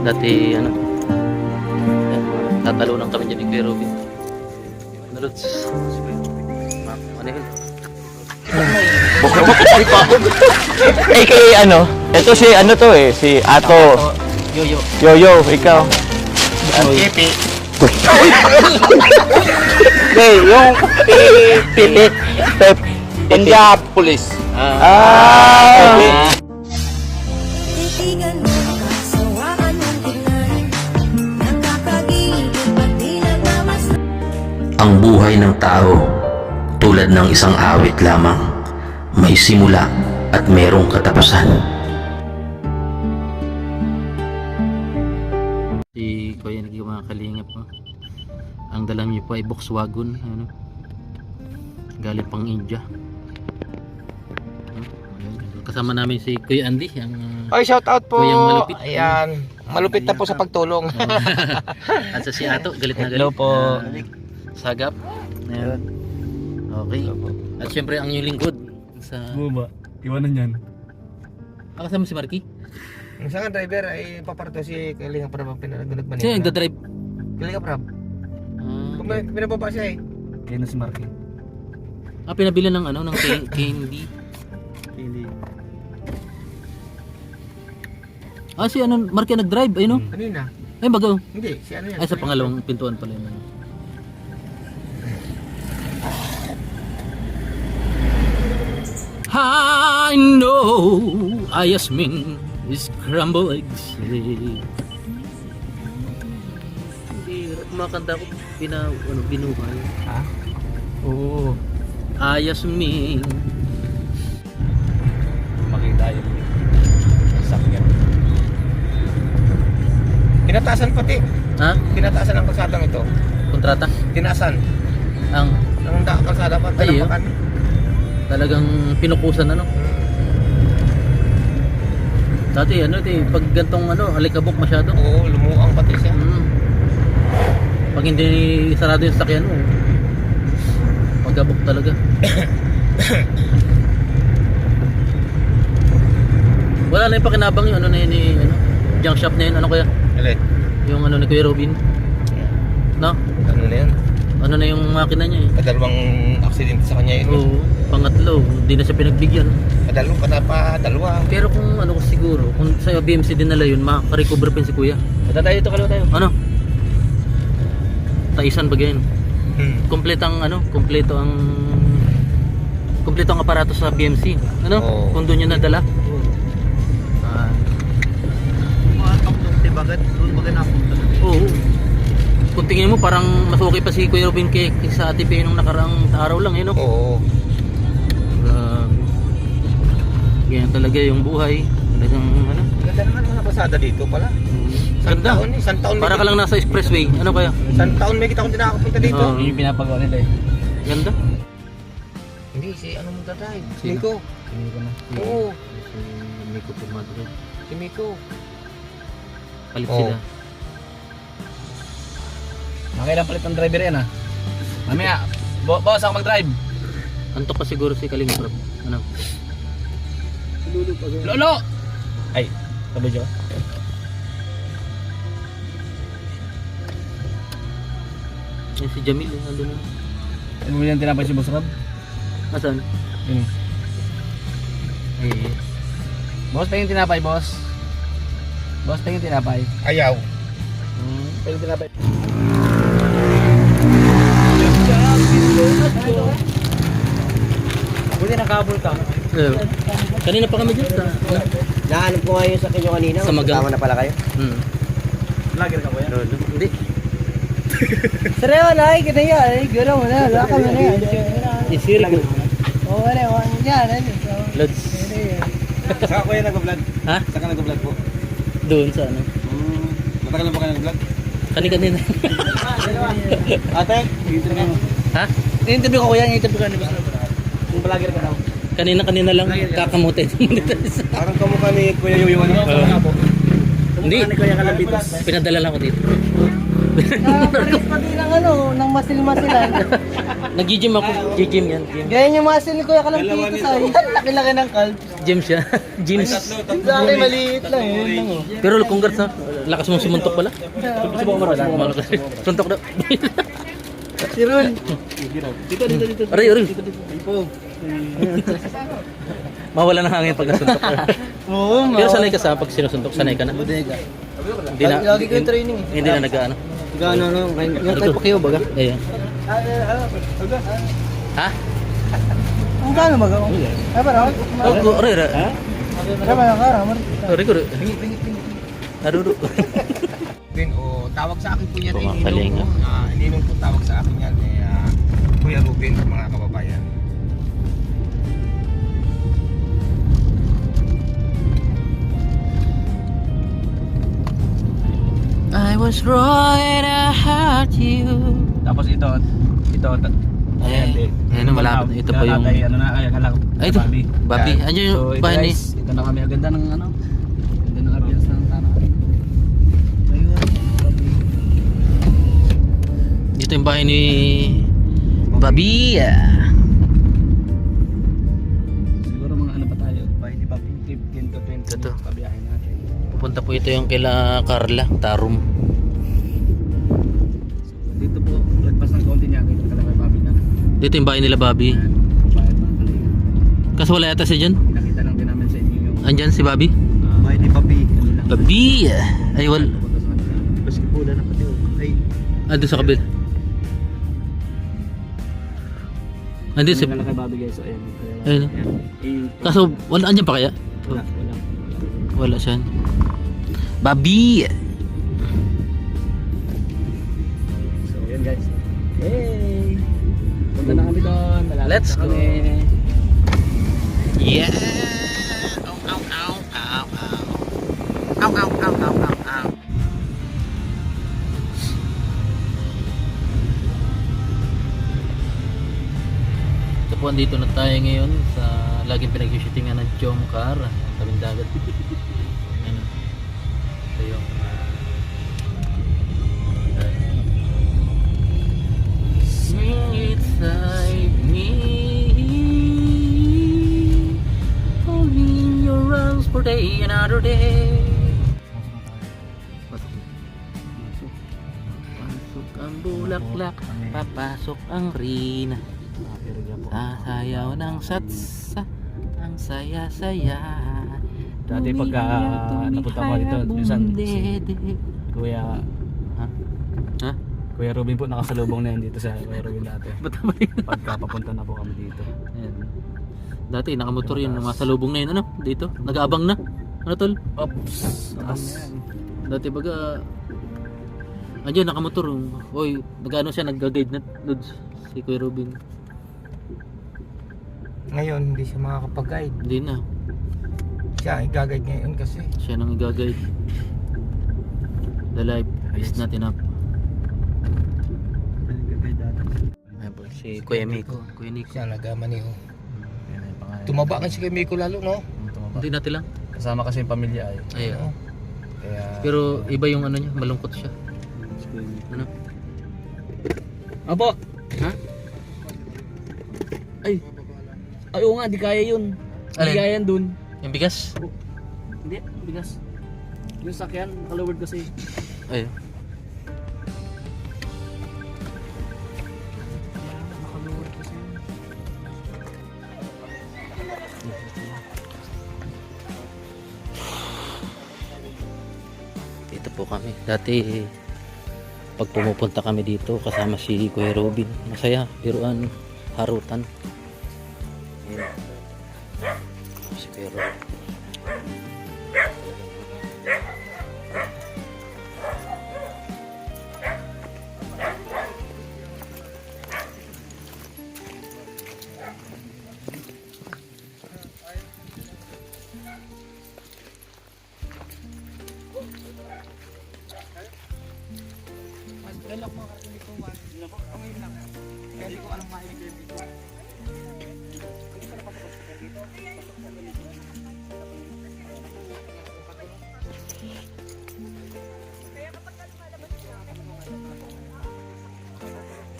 Dati ano, tatalo lang kami dyan ni Kuya Robin. Ano Lods? Ano yun? Eh kay ano, ito si ano to eh, si Ato. Yoyo. Yoyo, ikaw. Ipi. Hey, yung Pili. Pep. India Police. Titigan mo, kasawaan ng tingnan. Nakakagilid at di nagmamasdan. Ang buhay ng tao, tulad ng isang awit lamang, may simula at merong katapusan. Si Kuya naging mga kalingap mo. Ang dala niyo po ay Volkswagen, ano? Galing pang India. Kasama namin si Kuya Andy, ang Oy, shout out po. Kuyang malupit. Ayan. Malupit na po sa pagtulong. at sa si Ato, galit na galit. Hello po. Sagap. Ayan. Okay. At syempre ang inyong lingkod sa Bumaba. Iwanan yan. kasama si Marky. Ang isang driver ay paparto si Kalinga para pinanagunag man. Sino yung nagdadrive? Kalinga Prab. Kung may pinababa siya eh. Kaya na si Marky. Pinabili ng ano, ng candy. Hindi. Si ano, Marky nag-drive, ayun no? Kanina. Ay, bago. Hindi, si ano yan. Ay, sa pangalawang pintuan pala yun. I know Yasmin is scrambled eggs. Hindi, kumakanta ko binuhay. Ha? Oo. Yasmin. Makita yung sakyan. Tinataasan pati. Ha? Tinataasan ang kalsadang ito. Kontrata? Tinaasan. Ang Ang kalsada pa. Ay, Talampakan. talagang pinukusan ano? Dati ano, pag gantong ano, alikabok masyado. Oo, lumuang pati siya. Pag hindi sarado yung sakyan mo, magabok talaga. Wala na yung pakinabang yung ano na yun, ano, junk shop na yun, ano kaya? Alay. Yung ano ni Kuya Robin. No? Ano na yan? Ano na yung makina niya eh. Kadalawang aksidente sa kanya yun. Oo, pangatlo, hindi na siya pinagbigyan. Dalawa. Pero kung ano ko siguro, kung sa BMC din nila yun, makaka-recover pa yun si Kuya. Punta tayo dito, kalawa tayo. Ano? Taisan ba ganyan? Kompleto ang aparato sa BMC. Ano? Oo. Kung doon yun nadala. Oo. Kung tingin mo parang mas okay pa si Kuya Robin sa ATP nung nakaraang araw lang, no? Oo. Ganyan talaga yung buhay. Talagang ano? Ganda naman mga pasada dito pala. Ganda. Isang taon Para ka lang nasa expressway. Ano kaya? Isang taon may kita kong tinakapunta dito. Oo. Yung pinapagawa nila eh. Ganda. Hindi, si ano magdadrive? Si Sino? Miko. Hindi ko na. Oo, Si Miko Pumadre. si Miko. Palit Oo. sila. Nakailang palit ng driver yan ah. Mamaya, boss ako mag-drive. Antok pa siguro si Kalinga Prab. Ano? Lolo! Ay, sabi dyan. Si Jamil, nandun na. Ano mo yan tinapay si Boss Rob? Asan? Yun. Eh, Boss, pahing tinapay, boss. Boss, pahing tinapay. Ayaw. Pahing tinapay. Buti nakabol ka. kanina pa kami dyan sa... Nahanap ko nga yung sa kinyo kanina. Sa Magang. Tama na pala kayo. Vlogger ka ba yan? Hindi. Sereo na ay kita ya, ay guro mo na, wala ka na yan. Isirik mo. Oh, wala yan, ano. Lods. Saka ko yan nag-vlog. Ha? Saka nag-vlog po. Doon sa ano? Matagal na ba kayo nag-vlog? Kanina. Ate, interview mo. Ha? I-interview ko kuya, i-interview ka ni Boss Rob. Kung vlogger ka daw. Kanina lang kakamutin. Parang kamukha ni Kuya Yoyo. Hindi. Ni Kuya Kalambitos. Pinadala lang ko dito. Nakapalis pati ng ano, ng masil-masilan. Nag-gym ako. G-gym yan. Gym. Ganyan yung muscle ni Kuya Kalampito sa laki-laki ng calf. Gym siya. Gyms. Sa akin maliit lang yun lang oh. Pero congrats ha. Lakas mong sumuntok pala. Suntok na. Si Rul. Aray, aray. Mawala ng hangin pag nasuntok. Oo, Pero sanay ka sa pag sinusuntok, sanay ka na. Bodega. Hindi na. Lagi ko yung training eh. Hindi na nag-ano. Gano no, yung kay Pacquiao baga. Ayan. Ha? Ang gano baga? Ay para. Oh, aray, aray. Ay para ka, ramar. Aray, aray. Adudo. Bin, tawag sa akin po yan. Mga kalinga. Ninong po tawag sa akin yan. Kuya Ruben, mga kababayan. I was wrong and I hurt you. Tapos ito. Ayan, ayan, malapit na. Ito po yung... Ay, ano na, ay, akala ko. Ay, ito. Babi. Ano yung So, ito bahay ni... guys, ito na kami. Ang ganda ng ano. Ganda ng ambience ng tanah. Dito yung bahay ni... Babi. Siguro mga ano pa tayo. Bahay ni Papi. 15 to 20 Ito. pabiyahin natin. Pupunta po ito yung kila Carla, Tarum. Dito po, lagpas ng konti niya. Kita ka lang kay Papi na. Dito yung bahay nila Bobby. Bahay ng kalinga. Kaso wala yata siya dyan. Pinakita lang din namin sa inyo yung Andyan si Bobby. bahay ni Papi. Ano lang. Bobby! Ay, wala. Punta sa kanila. Basketball na pati. Ay, Andun sa kabil. Andun si... Kami lang kay Bobby guys. So, ayan. Ayun. Ayan. Kaso wala, andyan pa kaya? Wala. Wala siya. Bobby! So, ayan guys. Hey! Punta na kami doon. Malalapit Let's na go. kami. Yeah! Ow, ow, ow, ow, ow. Ow, ow, ow, ow, ow, ow. So po, andito na tayo ngayon sa laging pinag-shootingan ng Jomcar, tabing dagat. Ano? Ito yung sing inside me, holding your arms for day another day. Pasok ang bulaklak, papasok ang rina. Sasayaw ng satsa, ang saya-saya. Dati pagka napunta ko dito, minsan si Kuya Ha? Kuya Robin po nakasalubong na yan dito sa Kuya Robin dati. Ba't naman yun? Pagka papunta na po kami dito. Ayan. Dati nakamotor yun, masalubong na yun, ano? Dito, nag-aabang na. Ano tol? Oops! Taas. Dati baga, andyan nakamotor. Oy, nag-ano siya, nag-guide na loads si Kuya Robin. ngayon, hindi siya makakapag-guide. Hindi na, Siya, i-guide ngayon kasi. siya nang i-guide. The life is not enough. Ayan po, si Kuya Miko. Kuya Nico. Siya, nagmaniho. Yan ang pangalan. Tumaba nga si kay Miko lalo, no? Tumaba. Hindi natin lang. Kasama kasi yung pamilya ay. Ayun. Oo. Kaya Pero iba yung ano niya, malungkot siya. Ano? Apo! Ha? Ay! Ay, oo nga, di kaya yun. Alin? Di kaya yan dun. Yung bigas? Hindi, bigas. Yung sakyan, nakalaward kasi. Ayun. Nakalaward kasi. Dito po kami. Dati pag pumupunta kami dito kasama si Kuya Robin, masaya, biruan, harutan. Ayan. Si Kuya Robin.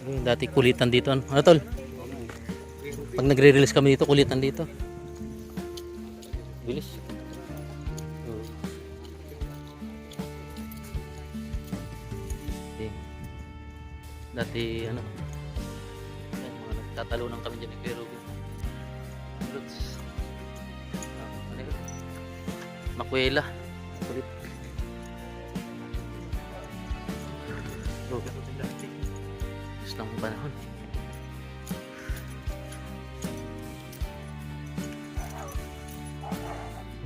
Dati kulitan dito. Ano tol? Pag nagre-release kami dito, kulitan dito. Bilis. Dati ano, yan, mga nagtatalunan kami dyan ni Kuya Ruben. Roots. Ano yun? Makuela. Kulit. Gusto ng panahon.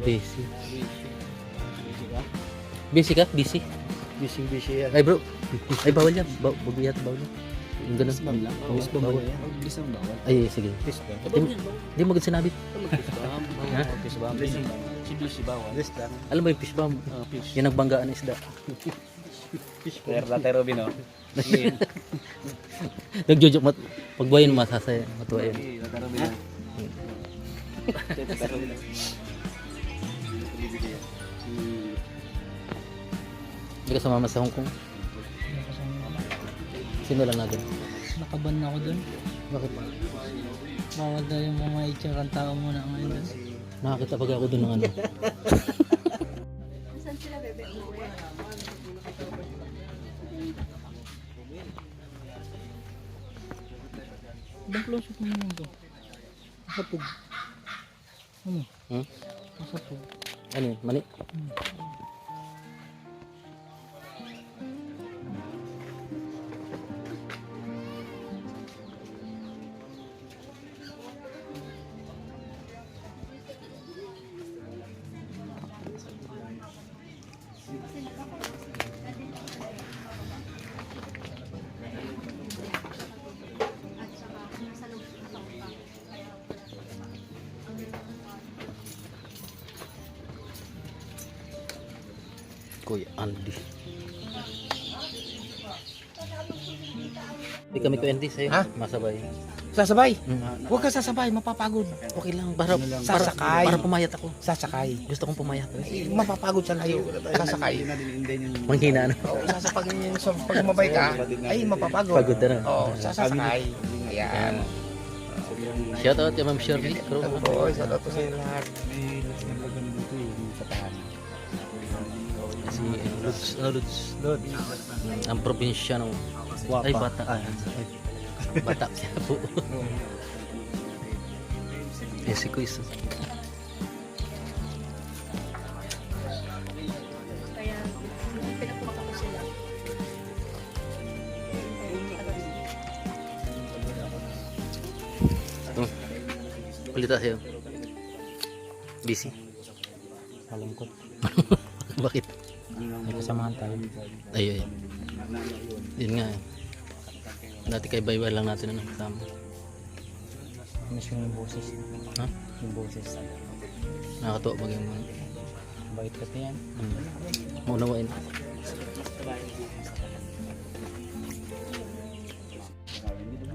Busy. Busy ka? Busy? Busy yan. Ay bro, ay bawal yan. Bawal yan. Yung ganun. Bawal. Bis ang bawal. Ay, sige. Bis ba? Hindi mo agad sinabi. Ha? Bis ba? Si busy bawal. Bis lang. Alam mo yung fish bomb? Fish. Yan ang banggaan ng isda. Pero dati Robin oh. Nagjojoke mat. Pag buhayin masasaya. Matuwa yan. Dati Robin oh. Hindi ka sumama sa Hong Kong. Sino lang natin? Nakaban na ako dun. Bakit? Bawal na yung mga itsarang tao muna ngayon dun. Nakakita pag ako doon ng ano. Ibang close up mo naman to. Nakapog. Ano? Hmm? Nakapog. Ano yun? Mani? Kuya Andy. Hindi kami ko Andy sa'yo. Ha? Masabay. Sasabay. Mm. Huwag ka sasabay, mapapagod. Okay lang. Para Sasakay. para pumayat ako. Sasakay. Gusto kong pumayat. Mapapagod sa layo. Sasakay. Manghina na. Oo, sasapagin yun. So, pag mabay ka, ay mapapagod. Pagod na. Oo, sasakay. Ayan. Shout out kay Ma'am Shirley. Oo, shout out ko sa lahat. Si Lods. Ang probinsya ng ay bata. Bata siya po. Si Kuis. Ulit tayo. Busy. Malungkot. Bakit? May kasamahan tayo. Ay. Yun nga. Dati kay Baybay lang natin ano kasama. Miss yung boses. Ha? Yung boses. Nakakatuwa maging Bait kasi yan. maunawain.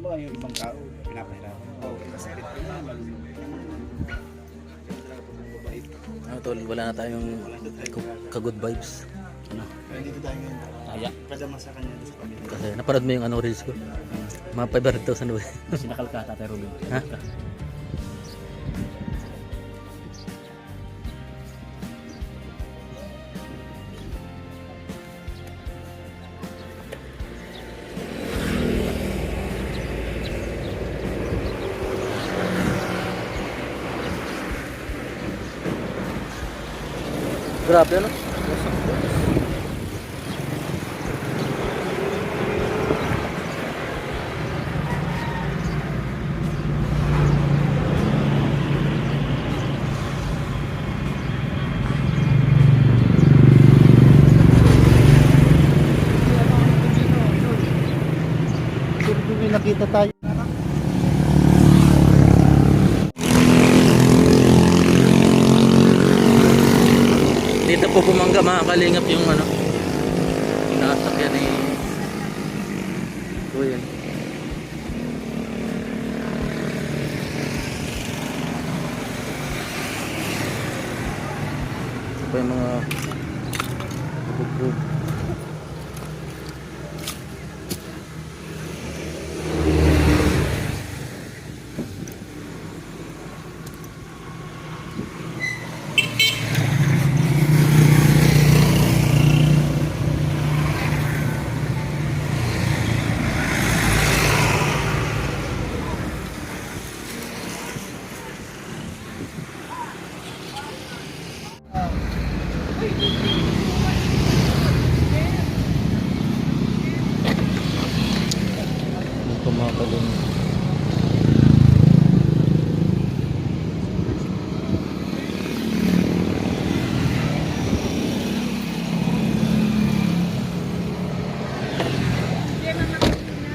Yung ibang tao, pinapahirapan. Oo, kasi rin po na. Ano tol, wala na tayong ka-good vibes. Dito tayo ngayon. Kaya. Padama sa kanya sa kabila. Kasi napanood mo yung ano reels ko. Mga 500,000 ba? Sinakal ka, Tatay Robin. Ha? Grabe ano? Nakita tayo. Dito po bumangga mga kalingap yung ano. Nakasakyan ni Kuya. Ito pa yung mga bubog.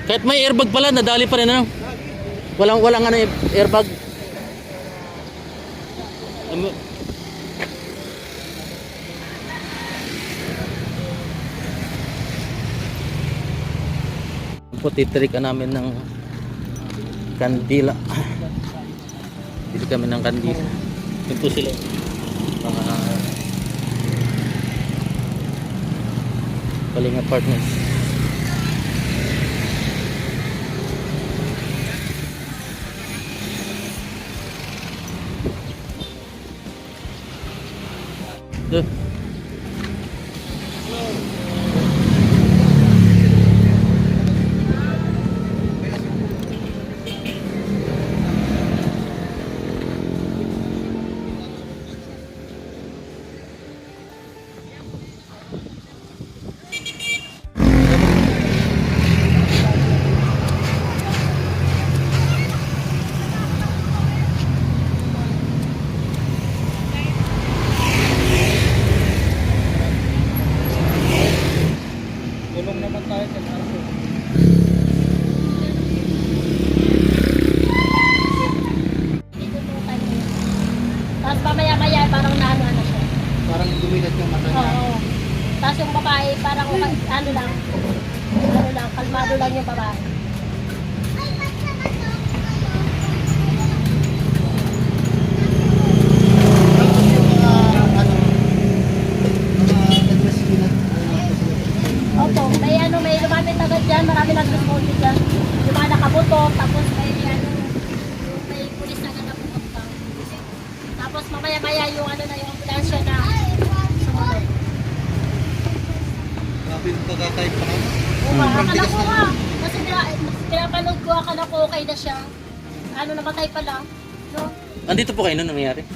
Kahit may airbag pala, nadali pa rin ano. Walang ano airbag. Po titrikan namin ng kandila. Bili kami ng kandila. Ito sila. Mga Kalinga partners. Duh. Tulong naman tayo sa Marco. Tapos mamaya-maya parang naano siya. Parang dumilat yung mata niya. Oo. Tapos yung babae parang ano lang, kalmado lang yung babae. Opo, may lumapit agad dyan, marami nag-responde dyan. Yung mga nakabuto, tapos may pulis agad na pumunta. Tapos mamaya-maya yung ano na yung ambulansya na sumunod. Grabe yung pagkakait pa naman. Akala ko nga, kasi pinapanood ko, akala ko okay na siya. Ano, namatay pa lang. No? Andito po kayo nung nangyari?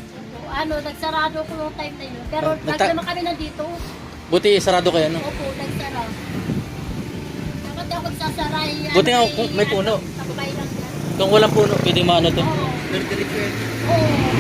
Ano, nagsarado ko yung time na yun. Pero Nagta- naman kami nandito. Buti sarado kayo no? Opo, nagsara. Dapat ako magsasara. Buti nga kung may puno. Takbay lang yan. Kung walang puno, pwede maano to. Oo. Pero direct Oo.